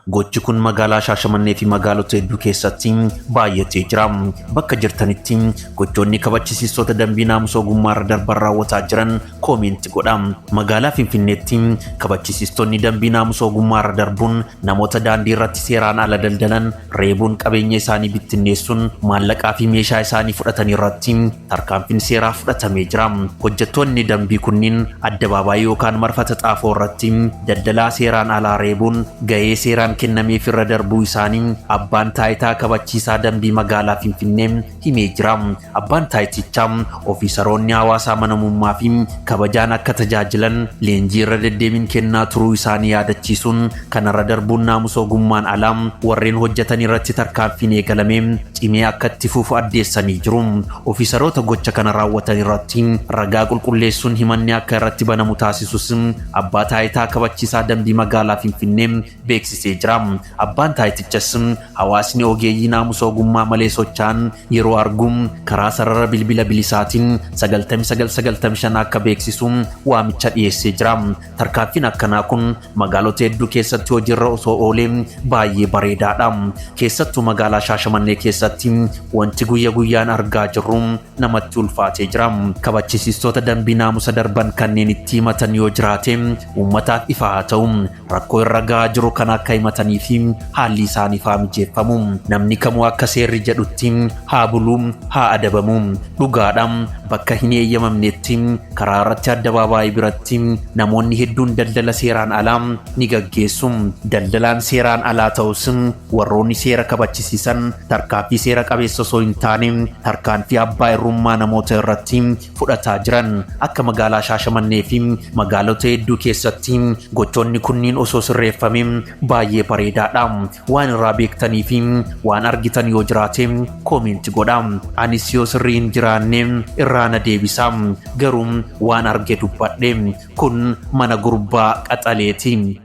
Gochi kun magaalaa Shaashamannee fi magaalota hedduu keessatti baay'atee jira. Bakka jirtanitti gochoonni kabachisiistota dambii naamusa ogummaarra darban raawwataa jiran koomeenti godha. Magaalaa Finfinneetti kabachisiistonni dambii naamusa ogummaarra darbuun namoota daandii irratti seeraan ala daldalan reebuun qabeenya isaanii bittinneessuun maallaqaa fi meeshaa isaanii fudhatan irratti tarkaanfiin seeraa fudhatamee jira. Hojjettoonni dambii kunniin addabaabaayii yookaan marfata xaafoo irratti daldalaa seeraan alaa reebuun gahee seeraan kennameef irra darbuu isaanii abbaan taayitaa kabachiisaa dambii magaalaa Finfinnee himee jira. Abbaan taayitichaa ofiisaroonni hawaasaa amanamummaa fi kabajaan akka tajaajilan leenjii irra deddeebiin kennaa turuu isaanii yaadachiisuun kanarra darbuun naamusa ogummaan alaa warreen hojjetan irratti tarkaanfiin eegalame cimee akka itti fufu addeessanii jiru. Ofiisaroota gocha kana raawwatan irratti ragaa qulqulleessuun himanni akka irratti banamu taasisus abbaa taayitaa kabachiisaa dambii magaalaa Finfinnee beeksisee jira. Abbaan taayitichas hawaasni ogeeyyii naamusa ogummaa malee socho'an yeroo argu karaa sarara bilbila bilisaatiin 9995 akka beeksisu waamicha dhiyeessee jira. Tarkaanfiin akkanaa kun magaalota hedduu keessatti hojiirra osoo oolee baay'ee bareedaadha. Keessattuu magaalaa Shaashamannee keessatti wanti guyya guyyaan argaa jirru namatti ulfaatee jira. Kabachisiistota dambii naamusa darban kanneen itti himatan yoo jiraate uummataaf ifa haa ta'u rakkoo irra gahaa jiru kan akka himatanii fi haalli isaaniif haa mijeeffamu. Namni kamuu akka seerri jedhutti haa bulu haa adabamu. Dhugaadha bakka hin eeyyamamnetti karaa irratti addabaabaayii biratti namoonni hedduun daldala seeraan alaa ni gaggeessu. Daldalaan seeraan alaa ta'us warroonni seera kabachisiisan tarkaanfii seera qabeessa osoo hin taane tarkaanfii abbaa irrummaa namoota irratti fudhataa jiran. Akka magaalaa Shaashamannee fi magaalota hedduu keessatti gochoonni kunniin osoo sirreeffame baay'ee bareedaadha. Waan irraa beektanii fi waan argitan yoo jiraate koomeenti godha. Anis yoo sirrii hin jiraanne irraa na deebisa. Garuu waan arge dubbadhe. Kun mana gurbaa qaxaleeti.